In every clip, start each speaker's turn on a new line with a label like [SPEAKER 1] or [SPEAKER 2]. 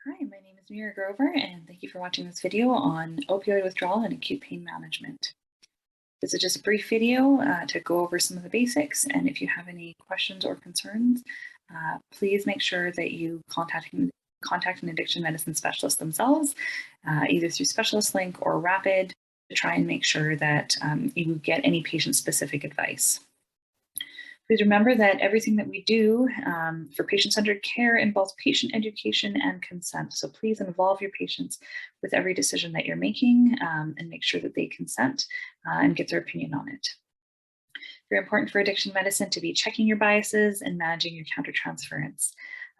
[SPEAKER 1] Hi, my name is Meera Grover, and thank you for watching this video on opioid withdrawal and acute pain management. This is just a brief video to go over some of the basics, and if you have any questions or concerns, please make sure that you contact an addiction medicine specialist themselves, either through Specialist Link or Rapid, to try and make sure that you get any patient-specific advice. Please remember that everything that we do for patient-centered care involves patient education and consent. So please involve your patients with every decision that you're making and make sure that they consent and get their opinion on it. Very important for addiction medicine to be checking your biases and managing your countertransference.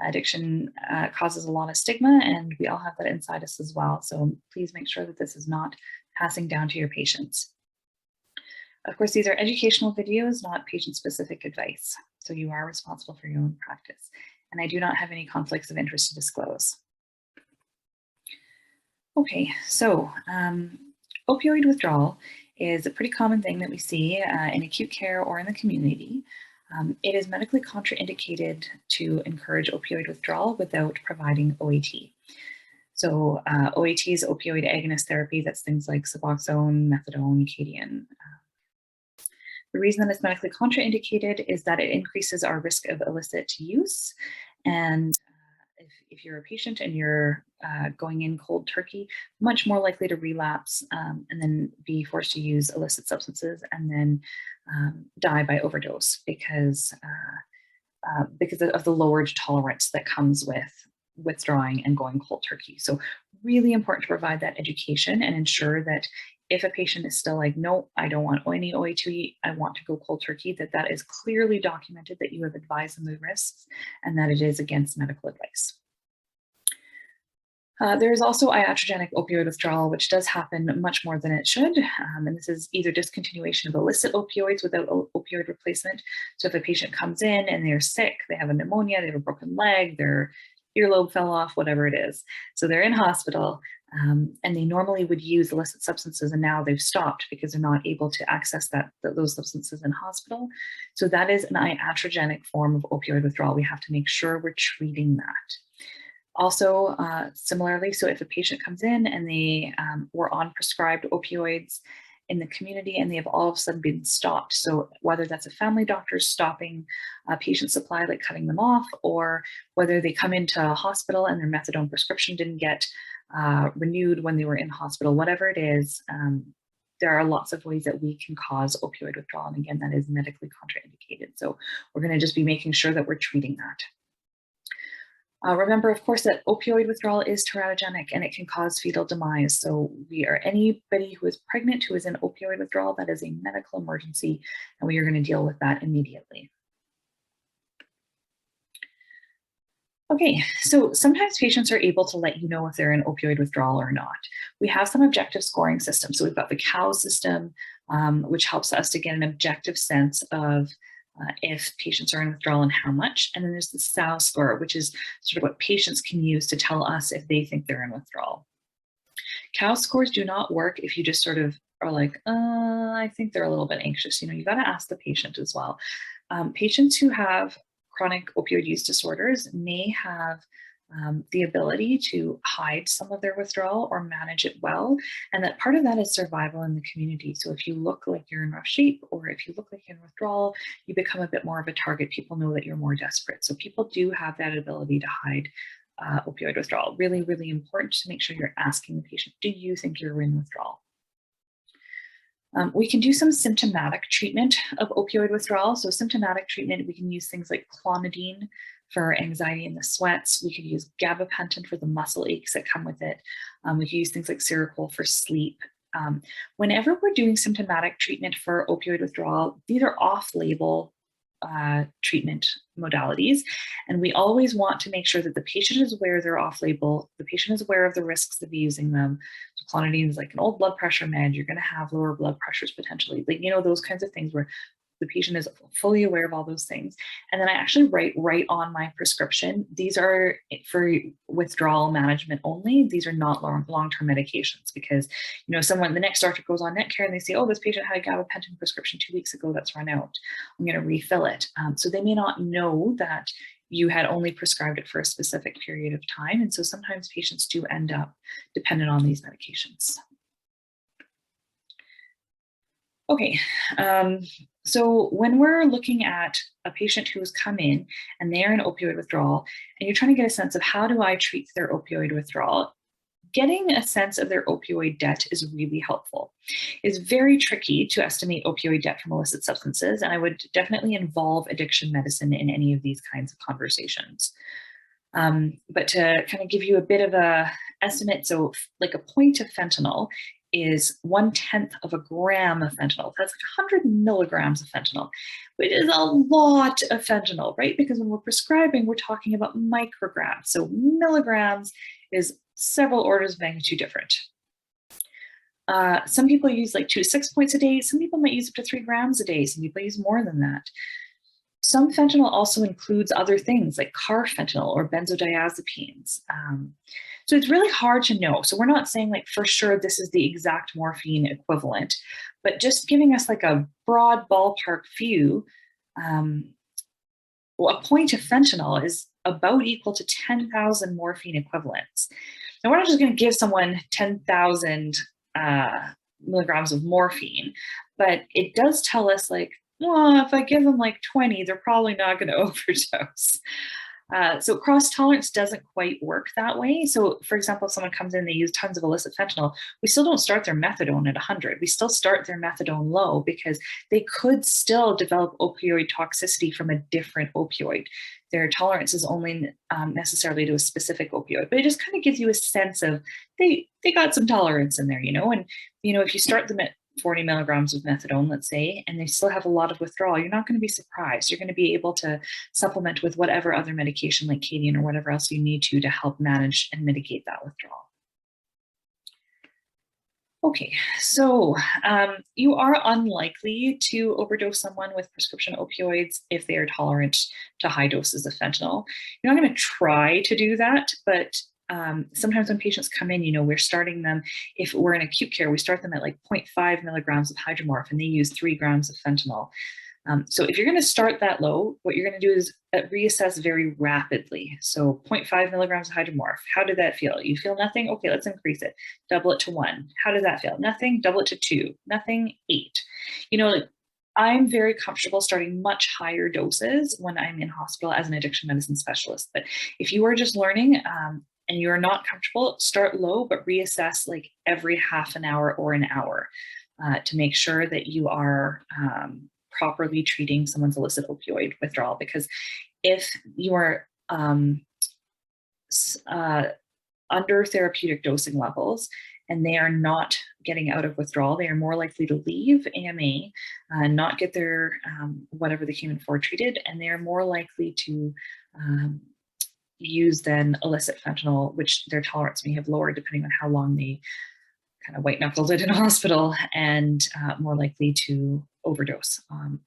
[SPEAKER 1] Addiction causes a lot of stigma, and we all have that inside us as well. So please make sure that this is not passing down to your patients. Of course, these are educational videos, not patient-specific advice. So you are responsible for your own practice. And I do not have any conflicts of interest to disclose. Okay, so opioid withdrawal is a pretty common thing that we see in acute care or in the community. It is medically contraindicated to encourage opioid withdrawal without providing OAT. So OAT is opioid agonist therapy. That's things like Suboxone, Methadone, Cadian. The reason that it's medically contraindicated is that it increases our risk of illicit use. And if you're a patient and you're going in cold turkey, much more likely to relapse and then be forced to use illicit substances and then die by overdose because of the lowered tolerance that comes with withdrawing and going cold turkey. So really important to provide that education and ensure that if a patient is still like, no, I don't want any OAT, I want to go cold turkey, that is clearly documented, that you have advised them the risks and that it is against medical advice. There is also iatrogenic opioid withdrawal, which does happen much more than it should. And this is either discontinuation of illicit opioids without opioid replacement. So if a patient comes in and they're sick, they have a pneumonia, they have a broken leg, their earlobe fell off, whatever it is. So they're in hospital and they normally would use illicit substances, and now they've stopped because they're not able to access those substances in hospital. So that is an iatrogenic form of opioid withdrawal. We have to make sure we're treating that. Also, similarly, so if a patient comes in and they were on prescribed opioids in the community and they have all of a sudden been stopped, so whether that's a family doctor stopping patient supply, like cutting them off, or whether they come into a hospital and their methadone prescription didn't get renewed when they were in hospital, whatever it is, there are lots of ways that we can cause opioid withdrawal. And again, that is medically contraindicated. So we're going to just be making sure that we're treating that. Remember, of course, that opioid withdrawal is teratogenic and it can cause fetal demise. So anybody who is pregnant who is in opioid withdrawal, that is a medical emergency, and we are going to deal with that immediately. Okay, so sometimes patients are able to let you know if they're in opioid withdrawal or not. We have some objective scoring systems. So we've got the COWS system, which helps us to get an objective sense of if patients are in withdrawal and how much. And then there's the SAO score, which is sort of what patients can use to tell us if they think they're in withdrawal. COWS scores do not work if you just sort of are like, I think they're a little bit anxious. You got to ask the patient as well. Patients who have chronic opioid use disorders may have the ability to hide some of their withdrawal or manage it well. And that part of that is survival in the community. So if you look like you're in rough shape, or if you look like you're in withdrawal, you become a bit more of a target. People know that you're more desperate. So people do have that ability to hide opioid withdrawal. Really, really important to make sure you're asking the patient, do you think you're in withdrawal? We can do some symptomatic treatment of opioid withdrawal. So symptomatic treatment, we can use things like clonidine for anxiety and the sweats. We could use gabapentin for the muscle aches that come with it. We could use things like Seroquel for sleep. Whenever we're doing symptomatic treatment for opioid withdrawal, these are off-label treatment modalities. And we always want to make sure that the patient is aware they're off-label, the patient is aware of the risks of using them. So clonidine is like an old blood pressure med. You're going to have lower blood pressures potentially, like, those kinds of things where the patient is fully aware of all those things. And then I actually write right on my prescription, these are for withdrawal management only. These are not long-term medications, because, the next doctor goes on Netcare and they say, oh, this patient had a gabapentin prescription 2 weeks ago that's run out. I'm going to refill it. So they may not know that you had only prescribed it for a specific period of time. And so sometimes patients do end up dependent on these medications. Okay, so when we're looking at a patient who has come in and they're in opioid withdrawal, and you're trying to get a sense of how do I treat their opioid withdrawal, getting a sense of their opioid debt is really helpful. It's very tricky to estimate opioid debt from illicit substances, and I would definitely involve addiction medicine in any of these kinds of conversations. But to kind of give you a bit of a estimate, so like a point of fentanyl is 1/10 of a gram of fentanyl. That's like 100 milligrams of fentanyl, which is a lot of fentanyl, right? Because when we're prescribing, we're talking about micrograms. So milligrams is several orders of magnitude different. Some people use like 2 to 6 points a day. Some people might use up to 3 grams a day. Some people use more than that. Some fentanyl also includes other things like carfentanil or benzodiazepines. So it's really hard to know. So we're not saying like for sure this is the exact morphine equivalent, but just giving us like a broad ballpark view, well, a point of fentanyl is about equal to 10,000 morphine equivalents. Now we're not just going to give someone 10,000 milligrams of morphine, but it does tell us like, well, if I give them like 20, they're probably not going to overdose. So cross tolerance doesn't quite work that way. So for example, if someone comes in, they use tons of illicit fentanyl, we still don't start their methadone at 100. We still start their methadone low because they could still develop opioid toxicity from a different opioid. Their tolerance is only necessarily to a specific opioid, but it just kind of gives you a sense of they got some tolerance in there, and if you start them at 40 milligrams of methadone, let's say, and they still have a lot of withdrawal, you're not going to be surprised. You're going to be able to supplement with whatever other medication like Cadian or whatever else you need to help manage and mitigate that withdrawal. Okay, so you are unlikely to overdose someone with prescription opioids if they are tolerant to high doses of fentanyl. You're not going to try to do that, but sometimes when patients come in, we're starting them, if we're in acute care, we start them at like 0.5 milligrams of hydromorph and they use 3 grams of fentanyl. So if you're going to start that low, what you're going to do is reassess very rapidly. So 0.5 milligrams of hydromorph, how did that feel? You feel nothing? Okay, let's increase it. Double it to 1. How does that feel? Nothing? Double it to 2. Nothing? 8. I'm very comfortable starting much higher doses when I'm in hospital as an addiction medicine specialist. But if you are just learning, and you're not comfortable, start low, but reassess like every half an hour or an hour to make sure that you are properly treating someone's illicit opioid withdrawal. Because if you are under therapeutic dosing levels and they are not getting out of withdrawal, they are more likely to leave AMA, not get their whatever they came in for treated, and they are more likely to use then illicit fentanyl, which their tolerance may have lowered depending on how long they kind of white knuckled it in hospital, and more likely to overdose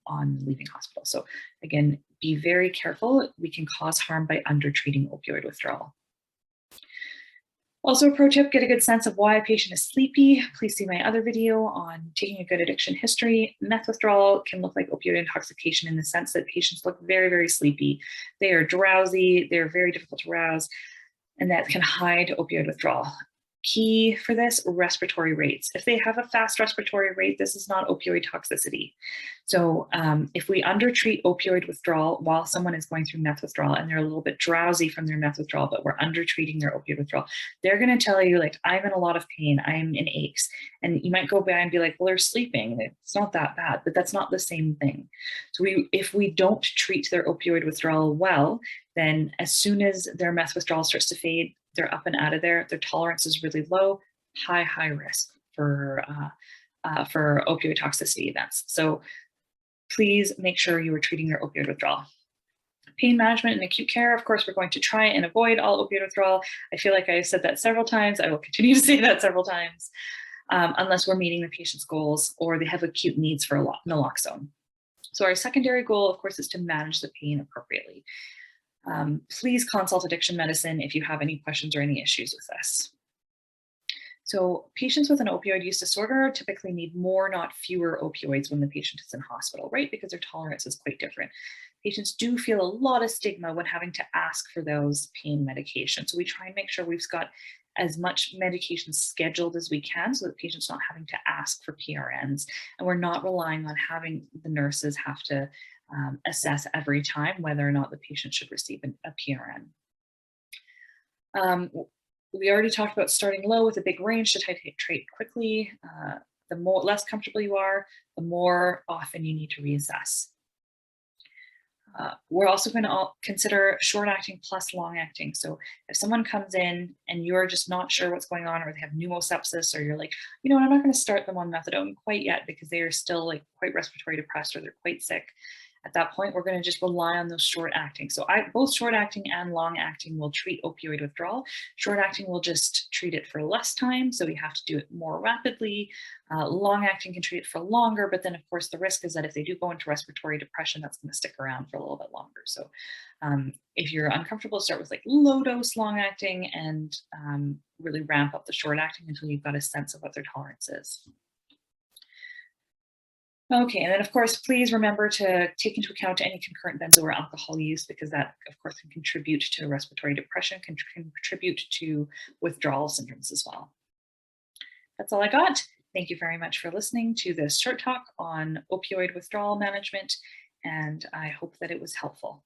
[SPEAKER 1] on leaving hospital. So again, be very careful. We can cause harm by undertreating opioid withdrawal. Also, a pro tip, get a good sense of why a patient is sleepy. Please see my other video on taking a good addiction history. Meth withdrawal can look like opioid intoxication in the sense that patients look very, very sleepy. They are drowsy, they're very difficult to rouse, and that can hide opioid withdrawal. Key for this, respiratory rates. If they have a fast respiratory rate, this is not opioid toxicity. So if we undertreat opioid withdrawal while someone is going through meth withdrawal and they're a little bit drowsy from their meth withdrawal, but we're undertreating their opioid withdrawal, they're going to tell you like, I'm in a lot of pain, I'm in aches. And you might go by and be like, well, they're sleeping. It's not that bad, but that's not the same thing. So if we don't treat their opioid withdrawal well, then as soon as their meth withdrawal starts to fade, they're up and out of there. Their tolerance is really low, high risk for opioid toxicity events. So please make sure you are treating their opioid withdrawal. Pain management and acute care, of course, we're going to try and avoid all opioid withdrawal. I feel like I said that several times. I will continue to say that several times, unless we're meeting the patient's goals or they have acute needs for naloxone. So our secondary goal, of course, is to manage the pain appropriately. Please consult addiction medicine if you have any questions or any issues with this. So patients with an opioid use disorder typically need more, not fewer opioids when the patient is in hospital, right? Because their tolerance is quite different. patients do feel a lot of stigma when having to ask for those pain medications. So we try and make sure we've got as much medication scheduled as we can so that patients not having to ask for PRNs, and we're not relying on having the nurses have to assess every time whether or not the patient should receive a PRN. We already talked about starting low with a big range to titrate quickly. The less comfortable you are, the more often you need to reassess. We're also going to consider short-acting plus long-acting. So if someone comes in and you're just not sure what's going on, or they have pneumosepsis, or you're like, you know what, I'm not going to start them on methadone quite yet because they are still like quite respiratory depressed or they're quite sick. At that point, we're going to just rely on those short-acting. So both short-acting and long-acting will treat opioid withdrawal. Short-acting will just treat it for less time, so we have to do it more rapidly. Long-acting can treat it for longer, but then of course the risk is that if they do go into respiratory depression, that's going to stick around for a little bit longer. So if you're uncomfortable, start with like low-dose long-acting and really ramp up the short-acting until you've got a sense of what their tolerance is. Okay, and then of course, please remember to take into account any concurrent benzo or alcohol use, because that of course can contribute to respiratory depression, can contribute to withdrawal syndromes as well. That's all I got. Thank you very much for listening to this short talk on opioid withdrawal management, and I hope that it was helpful.